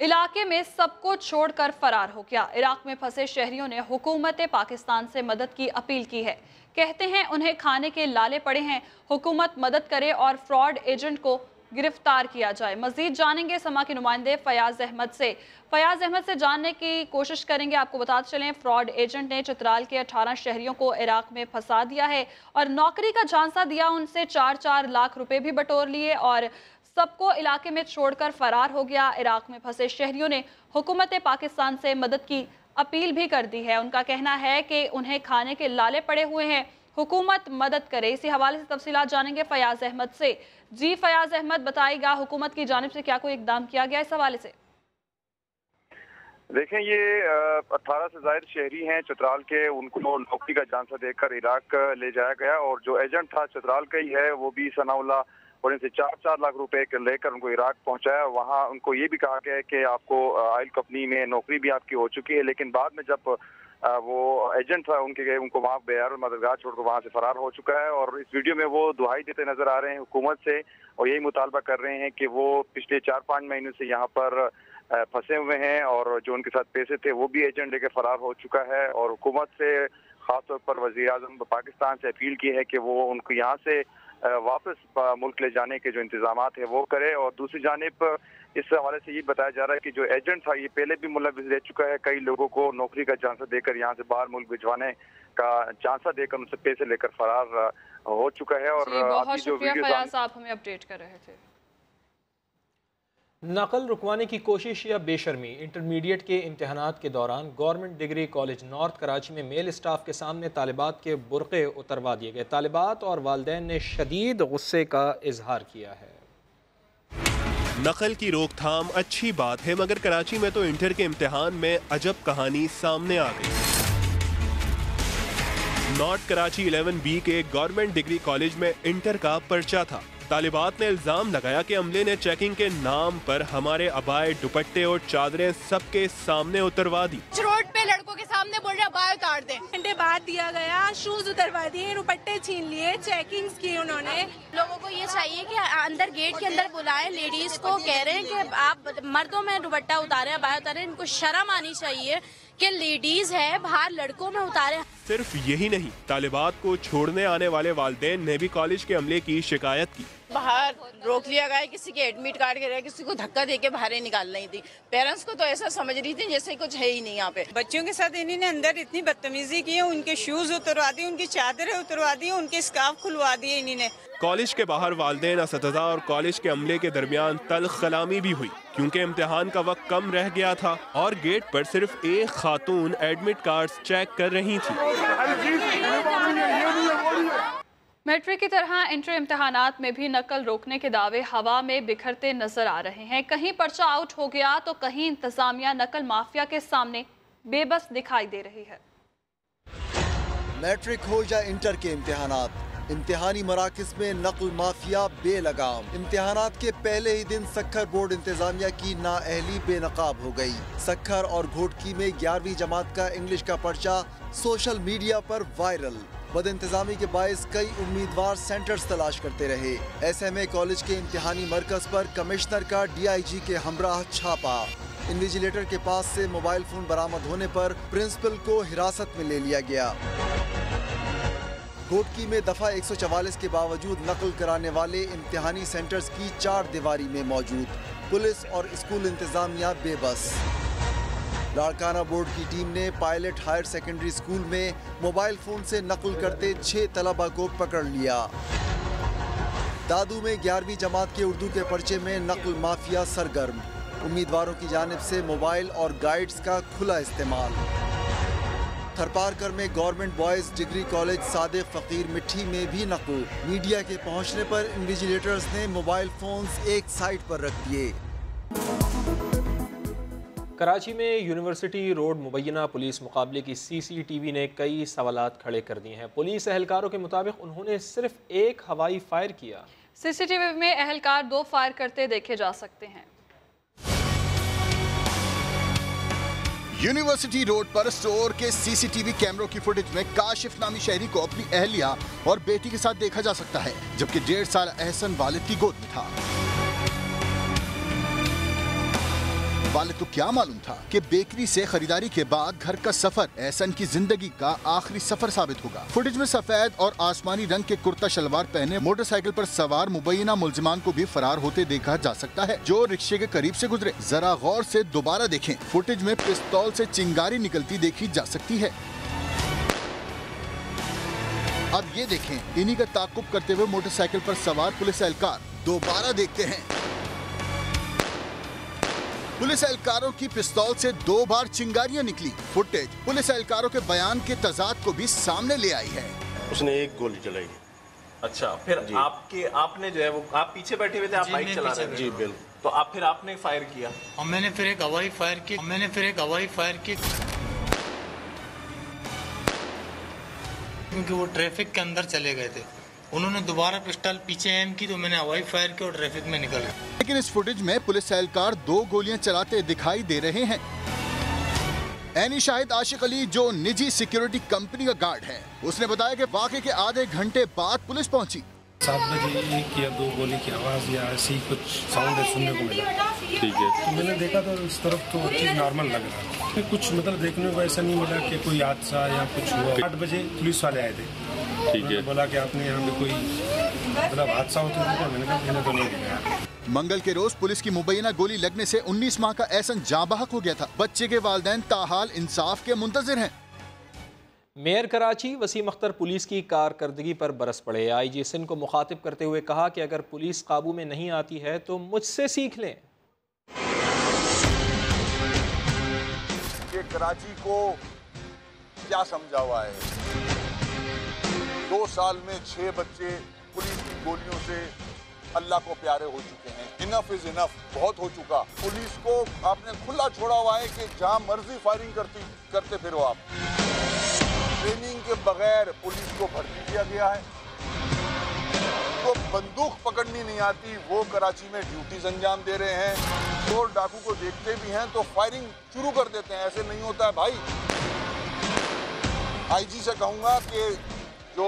इलाके में सबको छोड़कर फरार हो गया। इराक में फंसे शहरियों ने हुकूमत पाकिस्तान से मदद की अपील की है। कहते हैं उन्हें खाने के लाले पड़े हैं, हुकूमत मदद करे और फ्रॉड एजेंट को गिरफ्तार किया जाए। मजीद जानेंगे समा के नुमाइंदे फयाज अहमद से। फयाज अहमद से जानने की कोशिश करेंगे। आपको बताते चलें फ्रॉड एजेंट ने चतराल के 18 शहरियों को इराक में फंसा दिया है और नौकरी का झांसा दिया, उनसे 4-4 लाख रुपए भी बटोर लिए और सबको इलाके में छोड़कर फरार हो गया। इराक में फंसे शहरियों ने हुकूमत पाकिस्तान से मदद की अपील भी कर दी है। उनका कहना है कि उन्हें खाने के लाले पड़े हुए हैं, हुकूमत मदद करे। इसी हवाले से तफसीलात जानेंगे फयाज अहमद से। जी फयाज अहमद, बताइएगा हुकूमत की जानिब से क्या कोई इकदाम किया गया इस हवाले से? देखें, ये 18 से ज्यादा शहरी हैं चतराल के, उनको नौकरी का झांसा देकर इराक ले जाया गया और जो एजेंट था चतराल का ही है वो भी सनाउल्लाह, और इनसे 4-4 लाख रुपए लेकर उनको इराक पहुंचाया। वहाँ उनको ये भी कहा गया है कि आपको ऑयल कंपनी में नौकरी भी आपकी हो चुकी है, लेकिन बाद में जब वो एजेंट था उनको वहाँ बेयार मददगार छोड़कर वहाँ से फरार हो चुका है। और इस वीडियो में वो दुहाई देते नजर आ रहे हैं हुकूमत से और यही मुतालबा कर रहे हैं कि वो पिछले 4-5 महीनों से यहाँ पर फंसे हुए हैं और जो उनके साथ पैसे थे वो भी एजेंट लेकर फरार हो चुका है। और हुकूमत से खासतौर पर वज़ीर-ए-आज़म पाकिस्तान से अपील की है कि वो उनको यहाँ से वापस मुल्क ले जाने के जो इंतजामात है वो करे। और दूसरी जानिब इस हवाले से ये बताया जा रहा है कि जो एजेंट था ये पहले भी मुलविस रह चुका है, कई लोगों को नौकरी का झांसा देकर यहाँ से बाहर मुल्क भिजवाने का झांसा देकर उनसे पैसे लेकर फरार हो चुका है। और बहुत शुक्रिया फयाज, आप हमें अपडेट कर रहे थे। नकल रुकवाने की कोशिश या बेशर्मी। इंटरमीडिएट के इम्तहानात के दौरान government degree college north Karachi में मेल स्टाफ के सामने तालिबात के बुरक़े उतरवा दिए गए। तालिबात और वालिदैन ने शदीद गुस्से का इजहार किया है। नकल की रोकथाम अच्छी बात है, मगर कराची में तो इंटर के इम्तिहान में अजब कहानी सामने आ गई। नॉर्थ कराची 11B के गवर्नमेंट डिग्री कॉलेज में इंटर का पर्चा था। तालिबात ने इल्जाम लगाया कि अमले ने चेकिंग के नाम पर हमारे अबाए, दुपट्टे और चादरें सबके सामने उतरवा दी। रोड पे लड़कों के सामने बोल रहे अबाए उतार दे, घंटे बाद दिया गया, शूज उतरवा दिए, दुपट्टे छीन लिए, चेकिंग की उन्होंने। लोगों को ये चाहिए कि अंदर गेट के अंदर बुलाएं, लेडीज को कह रहे हैं कि आप मर्दों में दुपट्टा उतारे, अबाया उतारे। इनको शर्म आनी चाहिए कि लेडीज है बाहर लड़कों में उतारे। सिर्फ यही नहीं, तालिबात को छोड़ने आने वाले वालिदैन ने भी कॉलेज के अमले की शिकायत की। बाहर रोक लिया गया, किसी के एडमिट कार्ड के रहे, किसी को धक्का देके बाहर निकाल रही थी। पेरेंट्स को तो ऐसा समझ रही थी जैसे कुछ है ही नहीं यहाँ पे। बच्चों के साथ इन्होंने अंदर इतनी बदतमीजी की है, उनके शूज उतरवा दिए, उनकी चादरें उतरवा दी, उनके स्कार्फ खुलवा दिए इन्होंने। कॉलेज के बाहर वालिदैन, असतिज़ा और कॉलेज के अमले के दरमियान तल्ख कलामी भी हुई, क्योंकि इम्तिहान का वक्त कम रह गया था और गेट पर सिर्फ एक खातून एडमिट कार्ड चेक कर रही थी। मैट्रिक की तरह इंटर इम्तहानात में भी नकल रोकने के दावे हवा में बिखरते नजर आ रहे हैं। कहीं पर्चा आउट हो गया तो कहीं इंतजामिया नकल माफिया के सामने बेबस दिखाई दे रही है। मैट्रिक हो या इंटर के इम्तिहानात, इम्तिहानी मराकज़ में नकल माफिया बेलगाम। इम्तिहानात के पहले ही दिन सक्खर बोर्ड इंतजामिया की नाअहली बेनकाब हो गई। सक्खर और घोटकी में 11वीं जमात का इंग्लिश का पर्चा सोशल मीडिया पर वायरल। बदइंतजामी के बायस कई उम्मीदवार सेंटर्स तलाश करते रहे। SMA कॉलेज के इम्तिहानी मरकज पर कमिश्नर का DIG के हमराह छापा। इन्विजिलेटर के पास से मोबाइल फोन बरामद होने पर प्रिंसिपल को हिरासत में ले लिया गया। घोटकी में दफा 144 के बावजूद नकल कराने वाले इम्तिहानी सेंटर्स की 4 दीवारी में मौजूद। पुलिस और स्कूल इंतजामिया बेबस। लाड़काना बोर्ड की टीम ने पायलट हायर सेकेंडरी स्कूल में मोबाइल फोन से नकल करते 6 तलबा को पकड़ लिया। दादू में 11वीं जमात के उर्दू के पर्चे में नकल माफिया सरगर्म। उम्मीदवारों की जानिब से मोबाइल और गाइड्स का खुला इस्तेमाल। थरपारकर में government boys degree college Sadiq फकीर मिट्टी में भी नकल। मीडिया के पहुंचने पर इन्विजिलेटर्स ने मोबाइल फोन्स एक साइड पर रख दिए। कराची में यूनिवर्सिटी रोड मुबैना पुलिस मुकाबले की CCTV ने कई सवालात खड़े कर दिए हैं। पुलिस एहलकारों के मुताबिक उन्होंने सिर्फ एक हवाई फायर किया। CCTV में एहलकार 2 फायर करते देखे जा सकते हैं। यूनिवर्सिटी रोड पर स्टोर के CCTV कैमरों की फुटेज में काशिफ नामी शहरी को अपनी अहलिया और बेटी के साथ देखा जा सकता है, जबकि 1.5 साल एहसन वालिद की गोद में था। वालिद को क्या मालूम था कि बेकरी से खरीदारी के बाद घर का सफर एहसन की जिंदगी का आखिरी सफर साबित होगा। फुटेज में सफेद और आसमानी रंग के कुर्ता शलवार पहने मोटरसाइकिल पर सवार मुबैना मुलजिमान को भी फरार होते देखा जा सकता है, जो रिक्शे के करीब से गुजरे। जरा गौर से दोबारा देखें, फुटेज में पिस्तौल से चिंगारी निकलती देखी जा सकती है। अब ये देखें, इन्हीं का ताकुब करते हुए मोटरसाइकिल पर सवार पुलिस एहलकार। दोबारा देखते हैं, पुलिस एहलकारों की पिस्तौल से 2 बार चिंगारियां निकली। फुटेज पुलिस एहलकारों के बयान के तजाद को भी सामने ले आई है। उसने एक गोली चलाई। अच्छा, फिर आपने जो है वो आप पीछे बैठे हुए थे, आप बाइक चला रहे थे? जी बिल्कुल। तो आप फिर आपने फायर किया? और मैंने फिर एक हवाई फायर की क्योंकि वो ट्रैफिक के अंदर चले गए थे। उन्होंने दोबारा पिस्टल पीछे एम की तो मैंने हवाई फायर की और ट्रैफिक में निकल गया। लेकिन इस फुटेज में पुलिस एहलकार 2 गोलियां चलाते दिखाई दे रहे हैं। एनी शाहिद आशिक अली, जो निजी सिक्योरिटी कंपनी का गार्ड है, उसने बताया कि वाक़े के आधे घंटे बाद पुलिस पहुंची। 7 बजे 1 या 2 गोली की आवाज़ या ऐसी कुछ साउंड सुनने को मिला। ठीक है, तो मैंने देखा तो इस तरफ तो चीज़ नॉर्मल लग रहा था। कुछ मतलब देखने को ऐसा नहीं मिला कि कोई हादसा या कुछ हुआ। 8 बजे पुलिस वाले आए थे। ठीक है, बोला कि आपने यहाँ पे कोई मतलब हादसा होता है? मैंने कहा मैंने तो नहीं देखा। मंगल के रोज पुलिस की मुबैना गोली लगने से 19 माह का एहसन जाँ बहक हो गया था। बच्चे के वालिदैन ताहाल इंसाफ के मुंतजिर हैं। मेयर कराची वसीम अख्तर पुलिस की कारकर्दगी पर बरस पड़े। IG सिंध को मुखातिब करते हुए कहा कि अगर पुलिस काबू में नहीं आती है तो मुझसे सीख लें। ये कराची को क्या समझा हुआ है? 2 साल में 6 बच्चे पुलिस की गोलियों से अल्लाह को प्यारे हो चुके हैं। इनफ इज इनफ, बहुत हो चुका। पुलिस को आपने खुला छोड़ा हुआ है कि जहां मर्जी फायरिंग करते फिरो आप। ट्रेनिंग के बगैर पुलिस को भर्ती किया गया है। तो बंदूक पकड़नी नहीं आती, वो कराची में ड्यूटीज अंजाम दे रहे हैं। चोर डाकू को देखते भी हैं तो फायरिंग शुरू कर देते हैं। ऐसे नहीं होता है भाई। IG से कहूँगा कि जो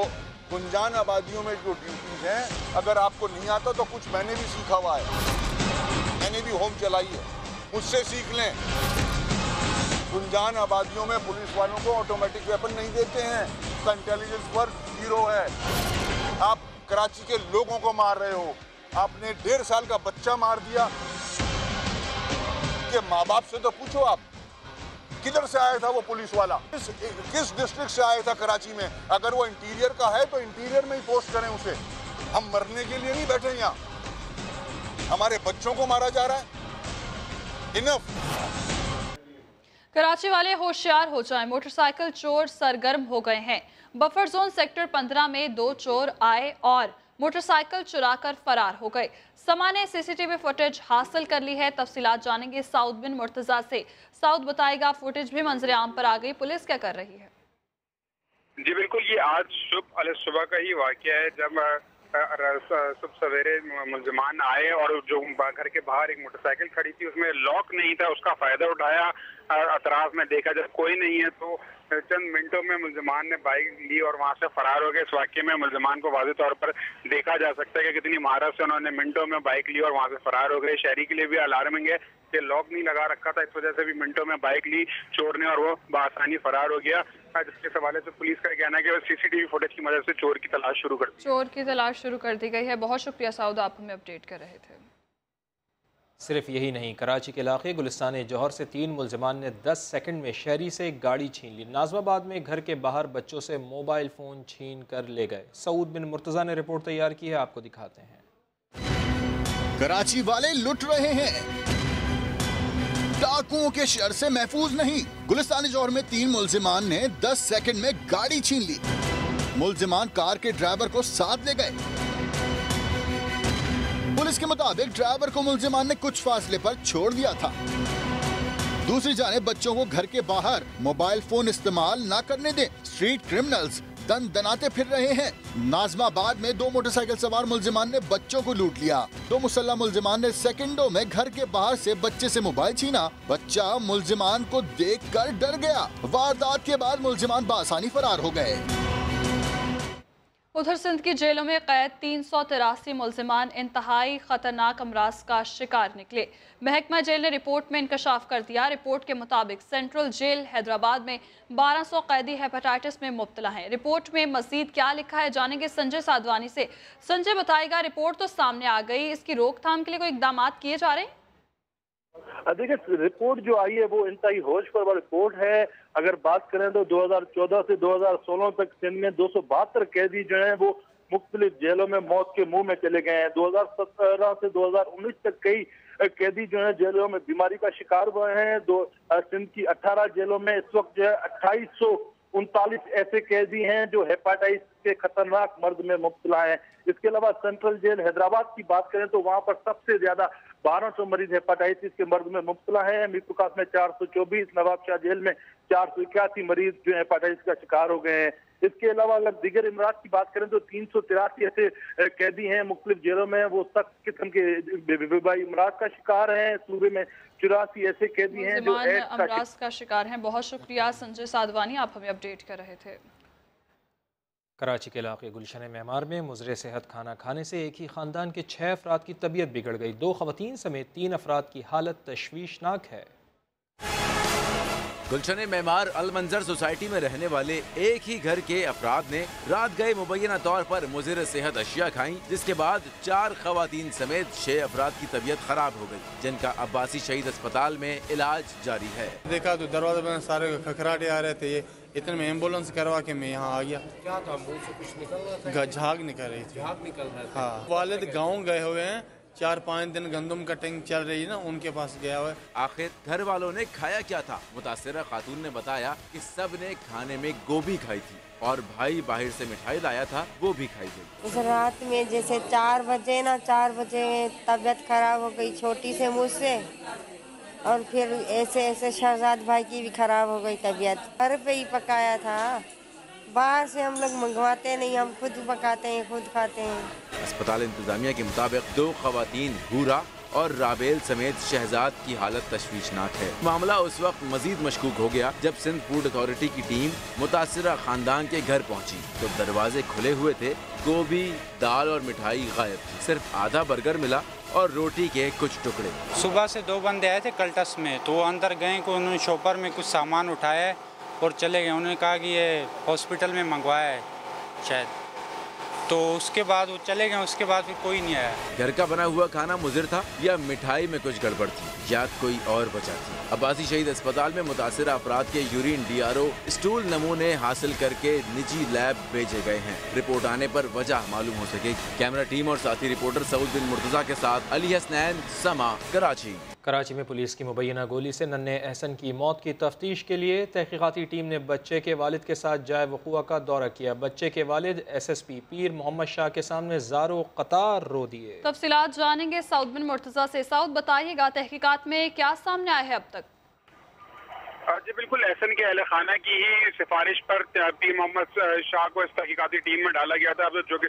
गुंजान आबादियों में जो ड्यूटीज हैं, अगर आपको नहीं आता तो कुछ मैंने भी सीखा हुआ है। मैंने भी होम चलाई है, मुझसे सीख लें। गुंजान आबादियों में पुलिस वालों को ऑटोमेटिक वेपन नहीं देते हैं। उसका इंटेलिजेंस वर्क 0 है। आप कराची के लोगों को मार रहे हो। आपने 1.5 साल का बच्चा मार दिया। के माँ बाप से तो पूछो आप, किधर से आया था वो पुलिस वाला, किस डिस्ट्रिक्ट से आया था कराची में। अगर वो इंटीरियर का है तो इंटीरियर में ही पोस्ट करें उसे। हम मरने के लिए नहीं बैठे यहाँ। हमारे बच्चों को मारा जा रहा है। इनफ। कराची वाले होशियार हो जाएं, मोटरसाइकिल चोर सरगर्म हो गए हैं। बफर जोन सेक्टर 15 में 2 चोर आए और मोटरसाइकिल चुराकर फरार हो गए। समा ने सीसीटीवी फुटेज हासिल कर ली है। तफसीलात जानेंगे साउद बिन मुर्तजा से। साउद बताएगा, फुटेज भी मंजर आम पर आ गई, पुलिस क्या कर रही है? जी बिल्कुल, ये आज सुबह का ही वाक़या है जब सुबह सवेरे मुलजमान आए और जो घर के बाहर एक मोटरसाइकिल खड़ी थी उसमें लॉक नहीं था, उसका फायदा उठाया। अतराफ में देखा जब कोई नहीं है तो चंद मिनटों में मुलजमान ने बाइक ली और वहां से फरार हो गए। इस वाक़ये में मुलजमान को वाज़ेह तौर पर देखा जा सकता है कि कितनी महारत से उन्होंने मिनटों में बाइक ली और वहां से फरार हो गए। शहरी के लिए भी अलार्मिंग है कि लॉक नहीं लगा रखा था, इस वजह से भी मिनटों में बाइक ली चोर ने और वो बआसानी फरार हो गया। जिसके हवाले से पुलिस का कहना है कि सीसीटीवी फुटेज की मदद से चोर की तलाश शुरू कर दी गई है। बहुत शुक्रिया साउद, आप हमें अपडेट कर रहे थे। सिर्फ यही नहीं, कराची के इलाके गुलिस्तान जौहर से 3 मुलजमान ने 10 सेकंड में शहरी से एक गाड़ी छीन ली। नाज़माबाद में घर के बाहर बच्चों से मोबाइल फ़ोन छीन कर ले गए। सऊद बिन मुर्तज़ा ने रिपोर्ट तैयार की है, आपको दिखाते हैं। कराची वाले लुट रहे हैं, डाकुओं के शर से महफूज नहीं। गुलिस्तान जौहर में 3 मुलजिमान ने 10 सेकंड में गाड़ी छीन ली। मुलजिमान कार के ड्राइवर को साथ ले गए। पुलिस के मुताबिक ड्राइवर को मुलजिमान ने कुछ फासले पर छोड़ दिया था। दूसरी जानिब बच्चों को घर के बाहर मोबाइल फोन इस्तेमाल न करने दें। स्ट्रीट क्रिमिनल्स दन दनाते फिर रहे हैं। नाज़माबाद में 2 मोटरसाइकिल सवार मुलजिमान ने बच्चों को लूट लिया। 2 मुसल्लह मुलजिमान ने सेकंडों में घर के बाहर से बच्चे से मोबाइल छीना। बच्चा मुलजिमान को देखकर डर गया। वारदात के बाद मुलजिमान बआसानी फरार हो गए। उधर सिंध की जेलों में कैद 383 मुलजिमान इंतहाई खतरनाक अमराज का शिकार निकले। महकमा जेल ने रिपोर्ट में इंकशाफ कर दिया। रिपोर्ट के मुताबिक सेंट्रल जेल हैदराबाद में 1200 कैदी हेपेटाइटिस में मुब्तला हैं। रिपोर्ट में मजीद क्या लिखा है जानेंगे संजय साधवानी से। संजय बताएगा, रिपोर्ट तो सामने आ गई, इसकी रोकथाम के लिए कोई इकदाम किए जा रहे हैं? देखिए, रिपोर्ट जो आई है वो इंतहाई होश पर रिपोर्ट है। अगर बात करें तो 2014 से 2016 तक सिंध में 272 कैदी जो हैं वो मुख्तलिफ जेलों में मौत के मुंह में चले गए हैं। 2017 से 2019 तक कई कैदी जो है जेलों में बीमारी का शिकार हुए हैं। सिंध की 18 जेलों में इस वक्त जो है 2839 ऐसे कैदी हैं जो हेपेटाइटिस के खतरनाक मर्ज में मुब्तला हैं। इसके अलावा सेंट्रल जेल हैदराबाद की बात करें तो वहां पर सबसे ज्यादा 1200 मरीज हेपेटाइटिस के मर्ज में मुब्तला है। मीर प्रकाश में 424, नवाबशाह जेल में 481 मरीज जो हेपेटाइटिस का शिकार हो गए हैं। इसके अलावा अगर दीगर इमरात की बात करें तो 383 ऐसे कैदी हैं मुख्तलिफ जेलों में, वो सख्त किस्म के वबाई इमरात का शिकार हैं। सूबे में 84 ऐसे कैदी हैं जो अमराज का शिकार हैं। बहुत शुक्रिया संजय साधवानी, आप हमें अपडेट कर रहे थे। कराची के इलाके गुलशन मेमार में मुजरे सेहत खाना खाने से एक ही ख़ानदान के 6 अफराद की तबीयत बिगड़ गई। 2 ख़वातीन समेत 3 अफराद की हालत तशवीशनाक है। गुलशन मेमार अलमंजर सोसाइटी में रहने वाले एक ही घर के अफराद ने रात गए मुबैना तौर पर मुज़र सेहत अशिया खाई, जिसके बाद 4 ख़वातीन समेत 6 अफराद की तबीयत खराब हो गई, जिनका अब्बासी शहीद अस्पताल में इलाज जारी है। देखा तो दरवाजे में सारे खखराटे आ रहे थे, इतने में एम्बुलेंस करवा के मैं यहाँ आ गया। क्या था, मुंह से कुछ निकल रहा था? झाग निकल रही थी। झाग निकल रहा था। हाँ, वालिद गाँव गए हुए हैं, 4-5 दिन गंदम कटिंग चल रही है ना, उनके पास गया हुआ है। आखिर घर वालों ने खाया क्या था? मुतासिरा खातून ने बताया कि सब ने खाने में गोभी खाई थी और भाई बाहर से मिठाई लाया था, वो भी खाई गई। उस रात में जैसे 4 बजे तबीयत खराब हो गई छोटी से मुझसे, और फिर ऐसे शहजाद भाई की भी खराब हो गई तबीयत। घर पे ही पकाया था, बाहर से हम लोग मंगवाते नहीं, हम खुद पकाते हैं, खुद खाते हैं। अस्पताल इंतजामिया के मुताबिक 2 ख़वातीन हूरा और राबेल समेत शहजाद की हालत तशवीशनाक है। मामला उस वक्त मजीद मशकूक हो गया जब सिंध फूड अथॉरिटी की टीम मुतासिरा खानदान के घर पहुंची तो दरवाजे खुले हुए थे, गोभी, दाल और मिठाई गायब थी। सिर्फ आधा बर्गर मिला और रोटी के कुछ टुकड़े। सुबह से 2 बंदे आए थे कल्टस में, तो वो अंदर गए को उन्होंने शॉपर में कुछ सामान उठाया और चले गए। उन्होंने कहा कि ये हॉस्पिटल में मंगवाया है शायद, तो उसके बाद वो चले गए। उसके बाद फिर कोई नहीं आया। घर का बना हुआ खाना मुज़र था या मिठाई में कुछ गड़बड़ थी या कोई और वजह थी? अब्बासी शहीद अस्पताल में मुतासिरा अफराद के यूरिन DRO स्टूल नमूने हासिल करके निजी लैब भेजे गए हैं। रिपोर्ट आने पर वजह मालूम हो सकेगी। कैमरा टीम और साथी रिपोर्टर सऊद बिन मुर्तजा के साथ अली हसनैन, समा, कराची। कराची में पुलिस की मुबैना गोली से नन्हे एहसन की मौत की तफ्तीश के लिए तहकीकाती टीम ने बच्चे के वालिद के साथ जाए वक़ूआ का दौरा किया। बच्चे के वालिद SSP पीर मोहम्मद शाह के सामने ज़ारो कतार रो दिए। तफसीलात जानेंगे साउद बिन मुर्तज़ा से। साउद बताइएगा, तहकीकात में क्या सामने आया है अब तक? जी बिल्कुल, एहसन के अहल खाना की ही सिफारिश पर पीर मोहम्मद शाह को इस तहकीकाती टीम में डाला गया था, जो कि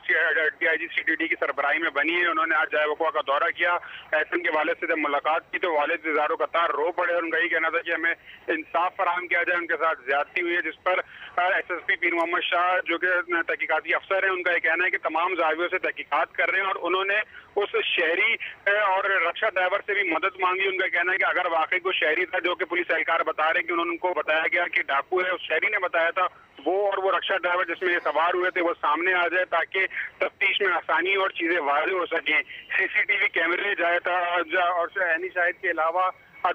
DIG CTD की सरबराही में बनी है। उन्होंने आज जाए वक़ूआ का दौरा किया। एहसन के वालिद से जब मुलाकात की तो वालिद ज़ारो कतार रो पड़े और उनका ही कहना था कि हमें इंसाफ फराहम किया जाए, उनके साथ ज्यादती हुई है। जिस पर SSP पीर मोहम्मद शाह जो कि तहकीकाती अफसर हैं, उनका ये कहना है कि तमाम जावियों से तहकीकात कर रहे हैं और उन्होंने उस शहरी और रक्षा ड्राइवर से भी मदद मांगी। उनका कहना है कि अगर वाकई कोई शहरी था, जो कि पुलिस एहलकार बता रहे हैं कि उनको बताया गया कि डाकू है, उस शहरी ने बताया था, वो और वो रक्षा ड्राइवर जिसमें ये सवार हुए थे वो सामने आ जाए ताकि तफ्तीश में आसानी और चीजें वाज़ेह हो सकें। CCTV कैमरे और एनी शाहिद के अलावा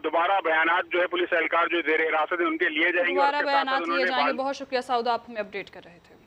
दोबारा बयानात जो है पुलिस एहलकार जो जेर हिरासत है उनके लिए जाएंगे। दोबारा बयानात लिए जाएंगे। बहुत शुक्रिया साउद, आप हमें अपडेट कर रहे थे।